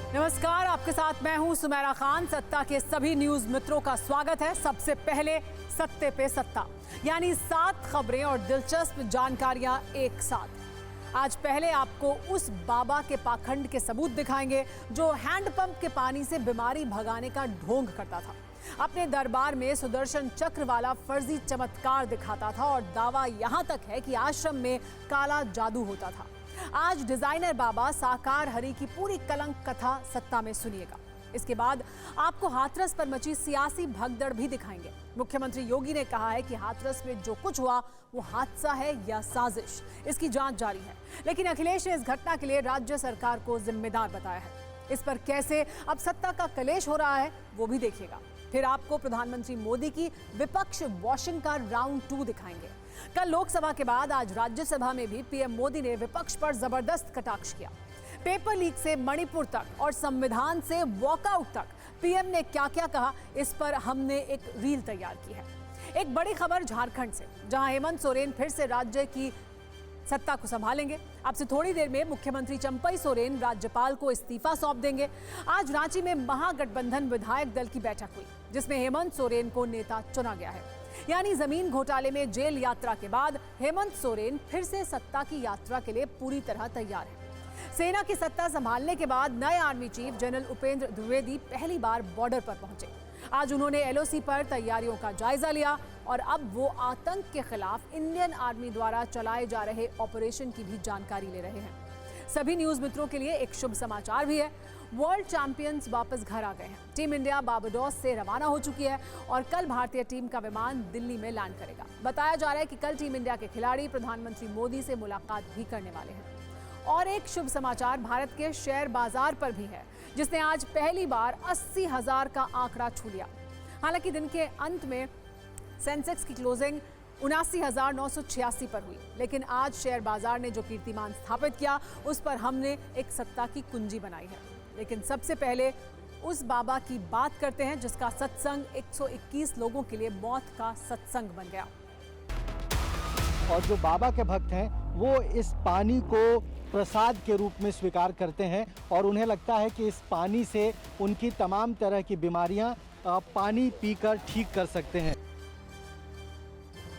नमस्कार, आपके साथ मैं हूं सुमेरा खान। सत्ता के सभी न्यूज मित्रों का स्वागत है। सबसे पहले सत्ते पे सत्ता, यानी 7 खबरें और दिलचस्प जानकारियां एक साथ। आज पहले आपको उस बाबा के पाखंड के सबूत दिखाएंगे जो हैंडपंप के पानी से बीमारी भगाने का ढोंग करता था। अपने दरबार में सुदर्शन चक्र वाला फर्जी चमत्कार दिखाता था और दावा यहां तक है कि आश्रम में काला जादू होता था। आज डिजाइनर बाबा साकार हरि की पूरी कलंक कथा सत्ता में सुनिएगा। इसके बाद आपको हाथरस पर मची सियासी भगदड़ भी दिखाएंगे। मुख्यमंत्री योगी ने कहा है कि हाथरस में जो कुछ हुआ वो हादसा है या साजिश, इसकी जांच जारी है। लेकिन अखिलेश ने इस घटना के लिए राज्य सरकार को जिम्मेदार बताया है। इस पर कैसे अब सत्ता का कलेश हो रहा है वो भी देखिएगा। फिर आपको प्रधानमंत्री मोदी की विपक्ष वॉशिंग का राउंड 2 दिखाएंगे। कल लोकसभा के बाद आज राज्यसभा में भी पीएम मोदी ने विपक्ष पर जबरदस्त कटाक्ष किया। पेपर लीक से मणिपुर तक और संविधान से वॉकआउट तक पीएम ने क्या क्या कहा, इस पर हमने एक रील तैयार की है। एक बड़ी खबर झारखंड से, जहां हेमंत सोरेन फिर से राज्य की सत्ता को संभालेंगे। अब से थोड़ी देर में मुख्यमंत्री चंपई सोरेन राज्यपाल को इस्तीफा सौंप देंगे। आज रांची में महागठबंधन विधायक दल की बैठक हुई, जिसमें हेमंत सोरेन को नेता चुना गया है। यानी जमीन घोटाले में जेल यात्रा के बाद हेमंत सोरेन फिर से सत्ता की यात्रा के लिए पूरी तरह तैयार है। सेना की सत्ता संभालने के बाद नए army chief general Upendra Dwivedi पहली बार बॉर्डर पर पहुंचे। आज उन्होंने एलओसी पर तैयारियों का जायजा लिया और अब वो आतंक के खिलाफ इंडियन आर्मी द्वारा चलाए जा रहे ऑपरेशन की भी जानकारी ले रहे हैं। सभी न्यूज मित्रों के लिए एक शुभ समाचार भी है। वर्ल्ड चैंपियंस वापस घर आ गए हैं। टीम इंडिया बारबाडोस से रवाना हो चुकी है और कल भारतीय टीम का विमान दिल्ली में लैंड करेगा। बताया जा रहा है कि कल टीम इंडिया के खिलाड़ी प्रधानमंत्री मोदी से मुलाकात भी करने वाले हैं। और एक शुभ समाचार भारत के शेयर बाजार पर भी है, जिसने आज पहली बार 80,000 का आंकड़ा छू लिया। हालांकि दिन के अंत में सेंसेक्स की क्लोजिंग 79,986 पर हुई, लेकिन आज शेयर बाजार ने जो कीर्तिमान स्थापित किया उस पर हमने एक सत्ता की कुंजी बनाई है। लेकिन सबसे पहले उस बाबा की बात करते हैं जिसका सत्संग 121 लोगों के लिए मौत का सत्संग बन गया। और जो बाबा के भक्त हैं वो इस पानी को प्रसाद के रूप में स्वीकार करते हैं और उन्हें लगता है कि इस पानी से उनकी तमाम तरह की बीमारियां पानी पीकर ठीक कर सकते हैं।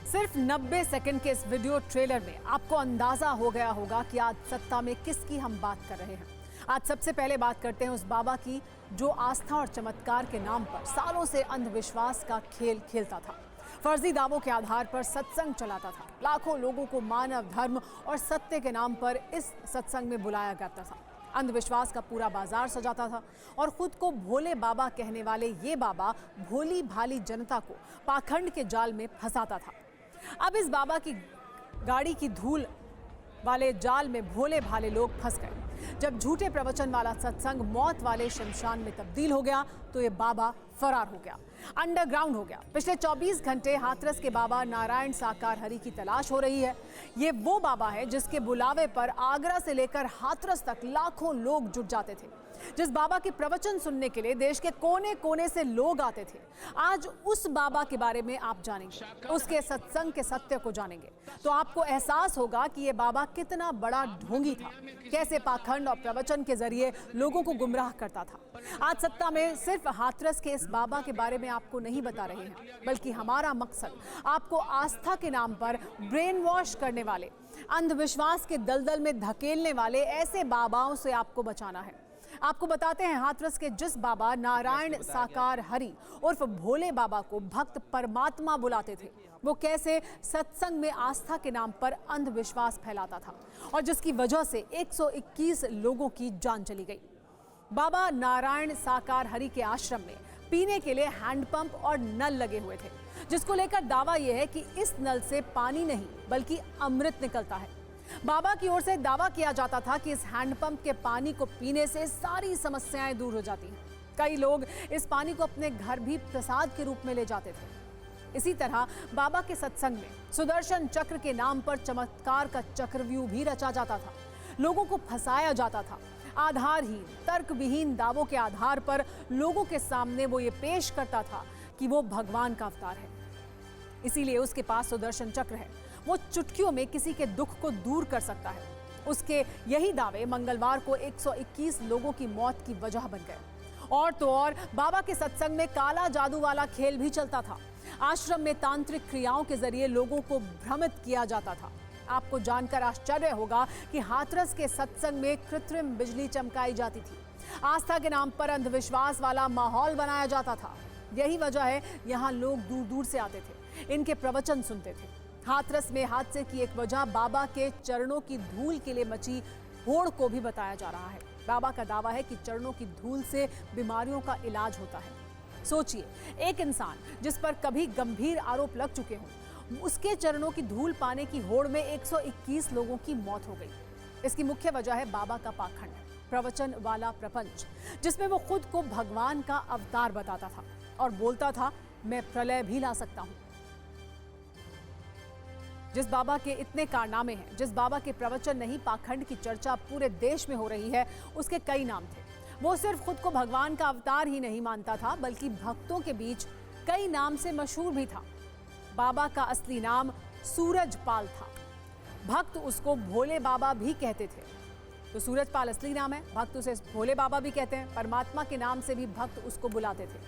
सिर्फ 90 सेकंड के इस वीडियो ट्रेलर में आपको अंदाजा हो गया होगा कि आज सत्ता में किसकी हम बात कर रहे हैं। आज सबसे पहले बात करते हैं उस बाबा की जो आस्था और चमत्कार के नाम पर सालों से अंधविश्वास का खेल खेलता था। फर्जी दावों के आधार पर सत्संग चलाता था। लाखों लोगों को मानव धर्म और सत्य के नाम पर इस सत्संग में बुलाया जाता था। अंधविश्वास का पूरा बाजार सजाता था और खुद को भोले बाबा कहने वाले ये बाबा भोली भाली जनता को पाखंड के जाल में फंसाता था। अब इस बाबा की गाड़ी की धूल वाले जाल में भोले भाले लोग फंस गए। जब झूठे प्रवचन वाला सत्संग मौत वाले शमशान में तब्दील हो गया तो ये बाबा फरार हो गया, अंडरग्राउंड हो गया। पिछले 24 घंटे हाथरस के बाबा नारायण साकार हरि की तलाश हो रही है। ये वो बाबा है जिसके बुलावे पर आगरा से लेकर हाथरस तक लाखों लोग जुट जाते थे, जिस बाबा के प्रवचन सुनने के लिए देश के कोने कोने से लोग आते थे। आज उस बाबा के बारे में आप जानेंगे, उसके सत्संग के सत्य को जानेंगे तो आपको एहसास होगा कि ये बाबा कितना बड़ा ढोंगी था, कैसे पाखंड और प्रवचन के जरिए लोगों को गुमराह करता था। आज सत्ता में सिर्फ हाथरस के इस बाबा के बारे में आपको नहीं बता रहे हैं, बल्कि हमारा मकसद आपको आस्था के नाम पर ब्रेन वॉश करने वाले, अंधविश्वास के दलदल में धकेलने वाले ऐसे बाबाओं से आपको बचाना है। आपको बताते हैं हाथरस के जिस बाबा नारायण साकार हरि उर्फ भोले बाबा को भक्त परमात्मा बुलाते थे, वो कैसे सत्संग में आस्था के नाम पर अंधविश्वास फैलाता था और जिसकी वजह से 121 लोगों की जान चली गई। बाबा नारायण साकार हरि के आश्रम में पीने के लिए हैंडपंप और नल लगे हुए थे, जिसको लेकर दावा यह है कि इस नल से पानी नहीं बल्कि अमृत निकलता है। बाबा की ओर से दावा किया जाता था कि इस हैंडपंप के पानी को पीने से सारी समस्याएं दूर हो जाती हैं। कई लोग इस पानी को अपने घर भी प्रसाद के रूप में ले जाते थे। इसी तरह बाबा के सत्संग में सुदर्शन चक्र के नाम पर चमत्कार का चक्रव्यूह भी रचा जाता था। लोगों को फंसाया जाता था। आधारहीन, तर्कविहीन दावों के आधार पर लोगों के सामने वो ये पेश करता था कि वो भगवान का अवतार है, इसीलिए उसके पास सुदर्शन चक्र है। वो चुटकियों में किसी के दुख को दूर कर सकता है। उसके यही दावे मंगलवार को 121 लोगों की मौत की वजह बन गए। और तो और बाबा के सत्संग में काला जादू वाला खेल भी चलता था। आश्रम में तांत्रिक क्रियाओं के जरिए लोगों को भ्रमित किया जाता था। आपको जानकर आश्चर्य होगा कि हाथरस के सत्संग में कृत्रिम बिजली चमकाई जाती थी। आस्था के नाम पर अंधविश्वास वाला माहौल बनाया जाता था। यही वजह है यहाँ लोग दूर दूर से आते थे, इनके प्रवचन सुनते थे। हाथरस में हादसे की एक वजह बाबा के चरणों की धूल के लिए मची होड़ को भी बताया जा रहा है। बाबा का दावा है कि चरणों की धूल से बीमारियों का इलाज होता है। सोचिए, एक इंसान जिस पर कभी गंभीर आरोप लग चुके हों, उसके चरणों की धूल पाने की होड़ में 121 लोगों की मौत हो गई। इसकी मुख्य वजह है बाबा का पाखंड, प्रवचन वाला प्रपंच, जिसमें वो खुद को भगवान का अवतार बताता था और बोलता था, मैं प्रलय भी ला सकता हूं। जिस बाबा के इतने कारनामे हैं, जिस बाबा के प्रवचन नहीं पाखंड की चर्चा पूरे देश में हो रही है, उसके कई नाम थे। वो सिर्फ खुद को भगवान का अवतार ही नहीं मानता था, बल्कि भक्तों के बीच कई नाम से मशहूर भी था। बाबा का असली नाम सूरजपाल था। भक्त उसको भोले बाबा भी कहते थे। तो सूरजपाल असली नाम है, भक्त उसे भोले बाबा भी कहते हैं। परमात्मा के नाम से भी भक्त उसको बुलाते थे।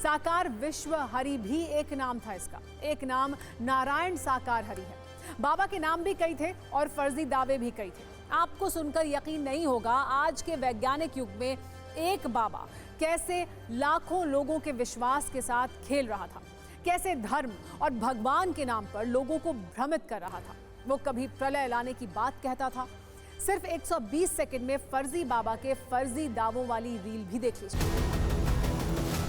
साकार विश्व हरि भी एक नाम था इसका। एक नाम नारायण साकार हरि है। बाबा के नाम भी कई थे और फर्जी दावे भी कई थे। आपको सुनकर यकीन नहीं होगा, आज के वैज्ञानिक युग में एक बाबा कैसे लाखों लोगों के विश्वास के साथ खेल रहा था, कैसे धर्म और भगवान के नाम पर लोगों को भ्रमित कर रहा था। वो कभी प्रलय लाने की बात कहता था। सिर्फ 120 सेकंड में फर्जी बाबा के फर्जी दावों वाली रील भी देख लीजिए।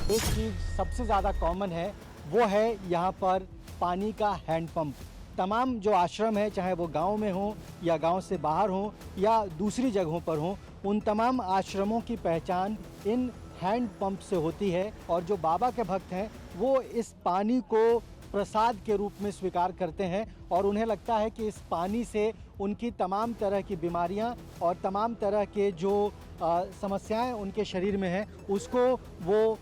एक चीज़ सबसे ज़्यादा कॉमन है, वो है यहाँ पर पानी का हैंडपंप। तमाम जो आश्रम है, चाहे वो गांव में हो या गांव से बाहर हो या दूसरी जगहों पर हो, उन तमाम आश्रमों की पहचान इन हैंडपंप से होती है। और जो बाबा के भक्त हैं वो इस पानी को प्रसाद के रूप में स्वीकार करते हैं और उन्हें लगता है कि इस पानी से उनकी तमाम तरह की बीमारियां और तमाम तरह के जो समस्याएं उनके शरीर में हैं, उसको वो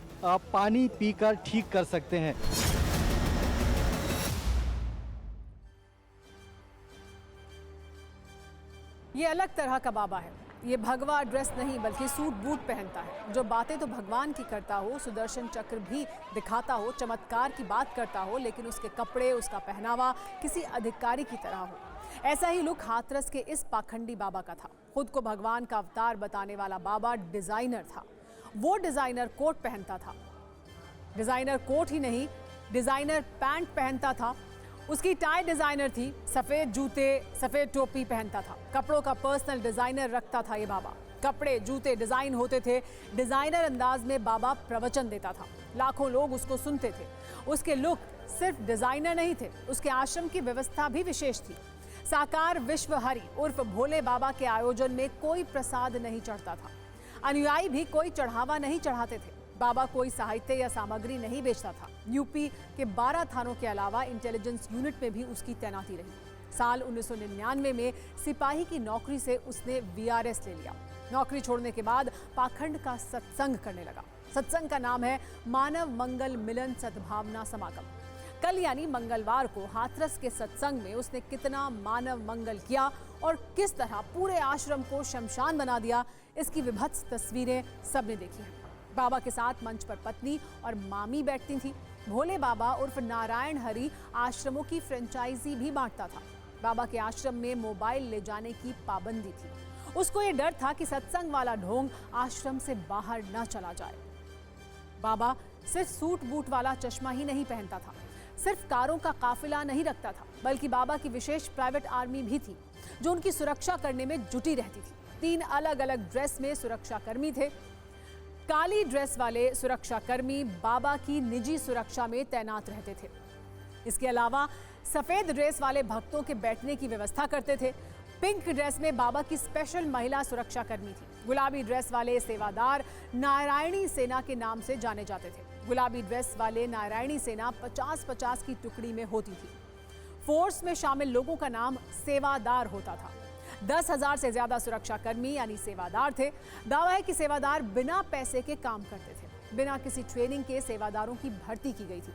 पानी पीकर ठीक कर सकते हैं। ये अलग तरह का बाबा है। ये भगवा ड्रेस नहीं बल्कि सूट बूट पहनता है। जो बातें तो भगवान की करता हो, सुदर्शन चक्र भी दिखाता हो, चमत्कार की बात करता हो, लेकिन उसके कपड़े, उसका पहनावा किसी अधिकारी की तरह हो। ऐसा ही लुक हाथरस के इस पाखंडी बाबा का था। खुद को भगवान का अवतार बताने वाला बाबा डिजाइनर था। वो डिजाइनर कोट पहनता था। डिजाइनर कोट ही नहीं, डिजाइनर पैंट पहनता था। उसकी टाई डिजाइनर थी। सफेद जूते, सफेद टोपी पहनता था। कपड़ों का पर्सनल डिजाइनर रखता था ये बाबा। कपड़े, जूते डिजाइन होते थे। डिजाइनर अंदाज में बाबा प्रवचन देता था। लाखों लोग उसको सुनते थे। उसके लुक सिर्फ डिजाइनर नहीं थे, उसके आश्रम की व्यवस्था भी विशेष थी। साकार विश्व हरि उर्फ भोले बाबा के आयोजन में कोई प्रसाद नहीं चढ़ता था। अनुयायी भी कोई चढ़ावा नहीं चढ़ाते थे। बाबा कोई साहित्य या सामग्री नहीं बेचता था। यूपी के 12 थानों के अलावा इंटेलिजेंस यूनिट में भी उसकी तैनाती रही। साल 1999 में सिपाही की नौकरी से उसने वीआरएस ले लिया। नौकरी छोड़ने के बाद पाखंड का सत्संग करने लगा। सत्संग का नाम है मानव मंगल मिलन सद्भावना समागम। कल यानी मंगलवार को हाथरस के सत्संग में उसने कितना मानव मंगल किया और किस तरह पूरे आश्रम को शमशान बना दिया, इसकी विभत्स तस्वीरें सबने देखी हैं। बाबा के साथ मंच पर पत्नी और मामी बैठती थी। भोले बाबा उर्फ नारायण हरि आश्रमों की फ्रेंचाइजी भी बांटता था। बाबा के आश्रम में मोबाइल ले जाने की पाबंदी थी। उसको ये डर था कि सत्संग वाला ढोंग आश्रम से बाहर न चला जाए। बाबा सिर्फ सूट बूट वाला चश्मा ही नहीं पहनता था, सिर्फ कारों का काफिला नहीं रखता था, बल्कि बाबा की विशेष प्राइवेट आर्मी भी थी जो उनकी सुरक्षा करने में जुटी रहती थी। 3 अलग अलग ड्रेस में सुरक्षा कर्मी थे। काली ड्रेस वाले सुरक्षा कर्मी बाबा की निजी सुरक्षा में तैनात रहते थे। इसके अलावा सफेद ड्रेस वाले भक्तों के बैठने की व्यवस्था करते थे। पिंक ड्रेस में बाबा की स्पेशल महिला सुरक्षा कर्मी थी। गुलाबी ड्रेस वाले सेवादार नारायणी सेना के नाम से जाने जाते थे। गुलाबी ड्रेस वाले नारायणी सेना 50-50 की टुकड़ी में होती थी। फोर्स में शामिल लोगों का नाम सेवादार होता था। 10,000 से ज्यादा सुरक्षा कर्मी यानी सेवादार थे। दावा है कि सेवादार बिना पैसे के काम करते थे। बिना किसी ट्रेनिंग के सेवादारों की भर्ती की गई थी।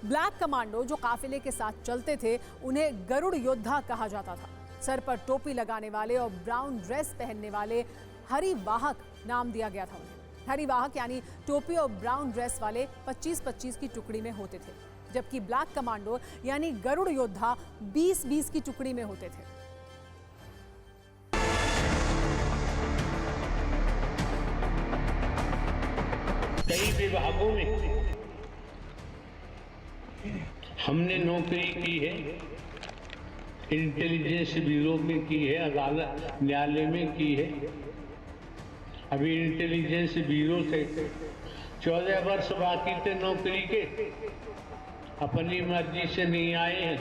ब्लैक कमांडो जो काफिले के साथ चलते थे, उन्हें गरुड़ योद्धा कहा जाता था। सर पर टोपी लगाने वाले और ब्राउन ड्रेस पहनने वाले हरिवाहक नाम दिया गया था उन्हें। हरिवाहक यानी टोपी और ब्राउन ड्रेस वाले 25-25 की टुकड़ी में होते थे, जबकि ब्लैक कमांडो यानी गरुड़ योद्धा 20-20 की टुकड़ी में होते थे। कई विभागों में हमने नौकरी की है, इंटेलिजेंस ब्यूरो में की है, अदालत न्यायालय में की है। अभी इंटेलिजेंस ब्यूरो से 14 वर्ष बाकी थे नौकरी के, अपनी मर्जी से नहीं आए हैं,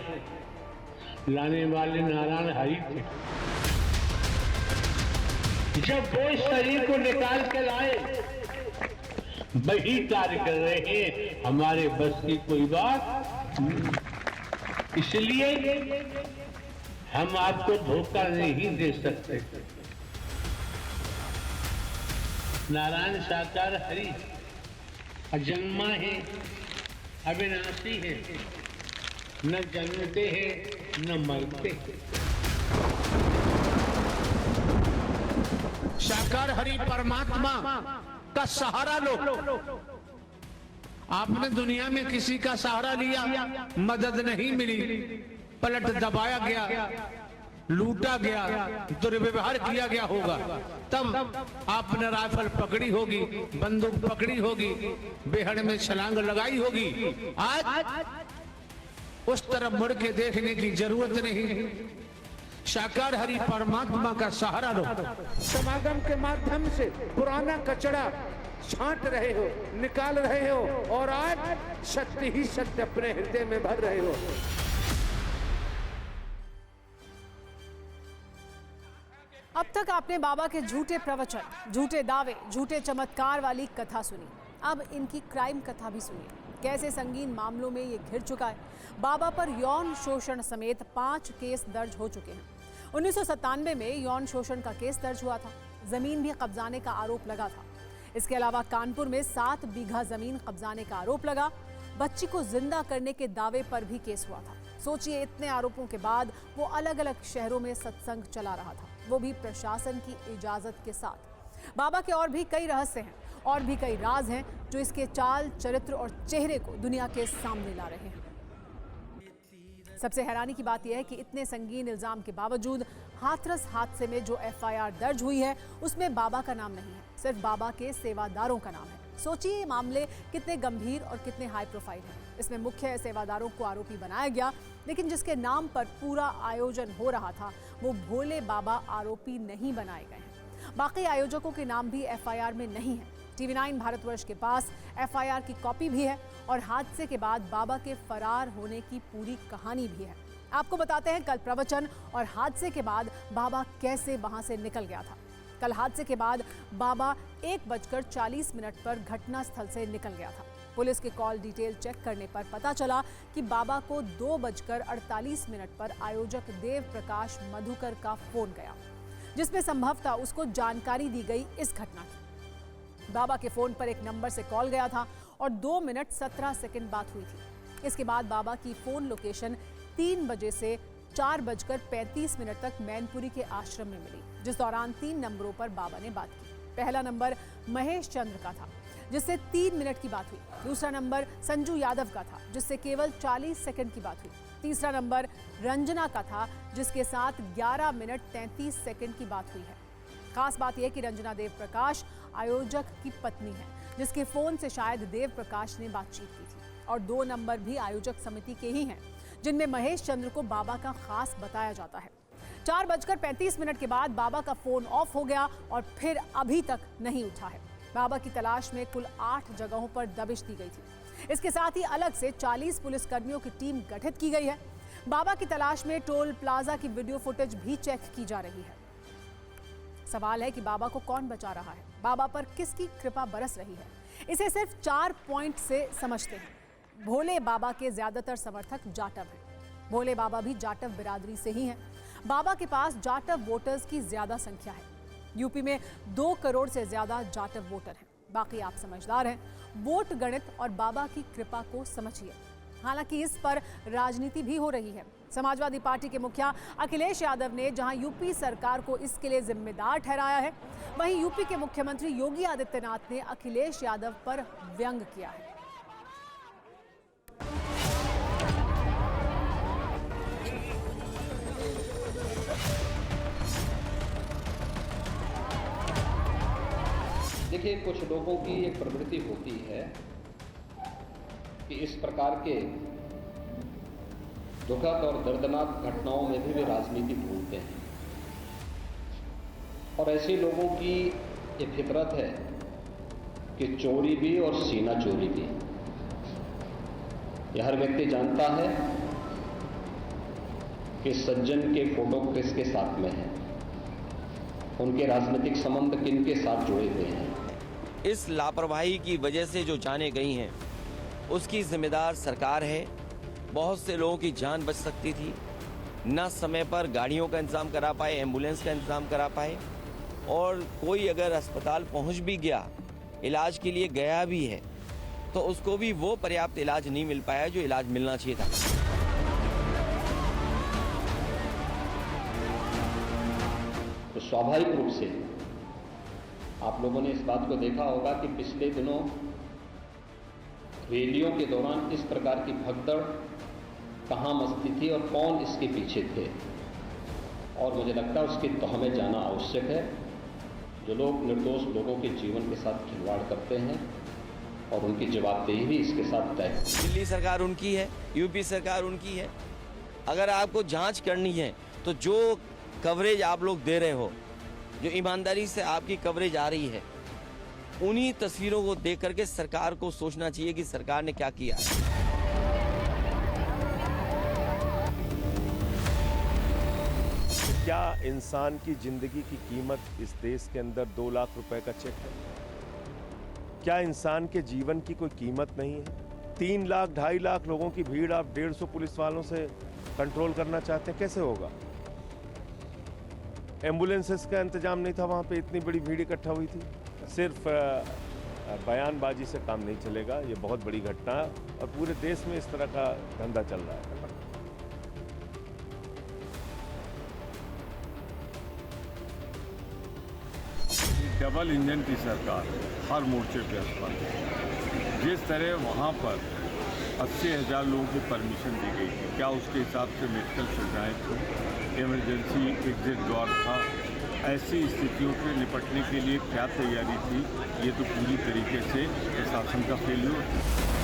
लाने वाले नारायण हरि थे। जब वो शरीर को निकाल कर लाए वही कार्य कर रहे हैं, हमारे बस की कोई बात नहीं। इसलिए हम आपको धोखा नहीं दे सकते। नारायण साकार हरि अजन्मा है, अविनाशी है, न जन्मते हैं न मरते हैं। साकार हरि परमात्मा का सहारा लो। आपने दुनिया में किसी का सहारा लिया, मदद नहीं मिली, पलट दबाया गया, लूटा गया, दुर्व्यवहार किया गया होगा, तब आपने राइफल पकड़ी होगी, बंदूक पकड़ी होगी, बेहड़ में छलांग लगाई होगी। आज उस तरफ मुड़ के देखने की जरूरत नहीं। साकार हरि परमात्मा का सहारा लो। समागम के माध्यम से पुराना कचरा छांट रहे हो, निकाल रहे हो, और आज सत्य ही सत्य अपने हृदय में भर रहे हो। अब तक आपने बाबा के झूठे प्रवचन, झूठे दावे, झूठे चमत्कार वाली कथा सुनी। अब इनकी क्राइम कथा भी सुनिए। कैसे संगीन मामलों में ये घिर चुका है। बाबा पर यौन शोषण समेत 5 केस दर्ज हो चुके हैं। 1997 में यौन शोषण का केस दर्ज हुआ था। जमीन भी कब्जाने का आरोप लगा था। इसके अलावा कानपुर में 7 बीघा जमीन कब्जाने का आरोप लगा। बच्ची को जिंदा करने के दावे पर भी केस हुआ था। सोचिए, इतने आरोपों के बाद वो अलग अलग शहरों में सत्संग चला रहा था, वो भी प्रशासन की इजाजत के साथ। बाबा के और भी कई रहस्य हैं, और भी कई राज हैं जो इसके चाल, चरित्र और चेहरे को दुनिया के सामने ला रहे हैं। सबसे हैरानी की बात यह है कि इतने संगीन इल्जाम के बावजूद हाथरस हादसे में जो एफआईआर दर्ज हुई है उसमें बाबा का नाम नहीं है, सिर्फ बाबा के सेवादारों का नाम है। सोचिए, ये मामले कितने गंभीर और कितने हाई प्रोफाइल हैं। इसमें मुख्य सेवादारों को आरोपी बनाया गया, लेकिन जिसके नाम पर पूरा आयोजन हो रहा था वो भोले बाबा आरोपी नहीं बनाए गए हैं। बाकी आयोजकों के नाम भी एफआईआर में नहीं है। टीवी9 भारतवर्ष के पास एफआईआर की कॉपी भी है और हादसे के बाद बाबा के फरार होने की पूरी कहानी भी है। आपको बताते हैं कल प्रवचन और हादसे के बाद बाबा कैसे वहां से निकल गया था। कल हादसे के बाद बाबा 1:40 पर घटनास्थल से निकल गया था। पुलिस के कॉल डिटेल चेक करने पर पता चला कि बाबा को 2:48 पर आयोजक देव प्रकाश मधुकर का फोन गया, जिसमें संभवतः उसको जानकारी दी गई इस घटना की। बाबा के फोन पर एक नंबर से कॉल गया था और 2:17 बात हुई थी। इसके बाद बाबा की फोन लोकेशन 3 बजे से 4:35 तक मैनपुरी के आश्रम में मिली, जिस दौरान 3 नंबरों पर बाबा ने बात की। पहला नंबर महेश चंद्र का था, जिससे 3 मिनट की बात हुई। दूसरा नंबर संजू यादव का था, जिससे केवल 40 सेकंड की बात हुई। तीसरा नंबर रंजना का था, जिसके साथ 11:33 की बात हुई है। खास बात यह कि रंजना देव प्रकाश आयोजक की पत्नी है, जिसके फोन से शायद देव प्रकाश ने बातचीत की थी। और 2 नंबर भी आयोजक समिति के ही हैं, जिनमें महेश चंद्र को बाबा का खास बताया जाता है। 4:35 के बाद बाबा का फोन ऑफ हो गया और फिर अभी तक नहीं उठा है। बाबा की तलाश में कुल 8 जगहों पर दबिश दी गई थी। इसके साथ ही अलग से 40 पुलिसकर्मियों की टीम गठित की गई है। बाबा की तलाश में टोल प्लाजा की वीडियो फुटेज भी चेक की जा रही है। सवाल है कि बाबा को कौन बचा रहा है, बाबा पर किसकी कृपा बरस रही है। इसे सिर्फ 4 पॉइंट से समझते हैं। भोले बाबा के ज्यादातर समर्थक जाटव हैं। भोले बाबा भी जाटव बिरादरी से ही हैं। बाबा के पास जाटव वोटर्स की ज्यादा संख्या है। यूपी में 2 करोड़ से ज्यादा जाटव वोटर हैं। बाकी आप समझदार हैं, वोट गणित और बाबा की कृपा को समझिए। हालांकि इस पर राजनीति भी हो रही है। समाजवादी पार्टी के मुखिया अखिलेश यादव ने जहां यूपी सरकार को इसके लिए जिम्मेदार ठहराया है, वहीं यूपी के मुख्यमंत्री योगी आदित्यनाथ ने अखिलेश यादव पर व्यंग किया है। देखिए, कुछ लोगों की एक प्रवृत्ति होती है कि इस प्रकार के दुखद और दर्दनाक घटनाओं में भी वे राजनीति भूलते हैं, और ऐसे लोगों की ये फितरत है कि चोरी भी और सीना चोरी भी। यह हर व्यक्ति जानता है कि सज्जन के फोटो किसके साथ में है, उनके राजनीतिक संबंध किनके साथ जुड़े हुए हैं। इस लापरवाही की वजह से जो जानें गई हैं उसकी जिम्मेदार सरकार है। बहुत से लोगों की जान बच सकती थी, ना समय पर गाड़ियों का इंतज़ाम करा पाए, एम्बुलेंस का इंतज़ाम करा पाए, और कोई अगर अस्पताल पहुंच भी गया, इलाज के लिए गया भी है, तो उसको भी वो पर्याप्त इलाज नहीं मिल पाया जो इलाज मिलना चाहिए था। तो स्वाभाविक रूप से आप लोगों ने इस बात को देखा होगा कि पिछले दिनों रैलियों के दौरान इस प्रकार की भगदड़ कहाँ मचती थी और कौन इसके पीछे थे, और मुझे लगता है उसकी तह में जाना आवश्यक है। जो लोग निर्दोष लोगों के जीवन के साथ खिलवाड़ करते हैं, और उनकी जवाबदेही भी इसके साथ तय है। दिल्ली सरकार उनकी है, यूपी सरकार उनकी है। अगर आपको जांच करनी है तो जो कवरेज आप लोग दे रहे हो, जो ईमानदारी से आपकी कवरेज आ रही है, उन्हीं तस्वीरों को देख करके सरकार को सोचना चाहिए कि सरकार ने क्या किया है। क्या इंसान की जिंदगी की कीमत इस देश के अंदर 2 लाख रुपए का चेक है? क्या इंसान के जीवन की कोई कीमत नहीं है? 3 लाख 2.5 लाख लोगों की भीड़ आप 150 पुलिस वालों से कंट्रोल करना चाहते हैं, कैसे होगा? एम्बुलेंसेस का इंतजाम नहीं था, वहाँ पे इतनी बड़ी भीड़ इकट्ठा हुई थी। सिर्फ बयानबाजी से काम नहीं चलेगा, ये बहुत बड़ी घटना है और पूरे देश में इस तरह का धंधा चल रहा है। डबल इंजन की सरकार हर मोर्चे पे असफल है। जिस तरह वहाँ पर 80,000 लोगों की परमिशन दी गई थी, क्या उसके हिसाब से मेडिकल सुविधाएँ थी, इमरजेंसी एग्जिट द्वार था, ऐसी स्थितियों से निपटने के लिए क्या तैयारी थी, ये तो पूरी तरीके से प्रशासन का फेल्यूर है।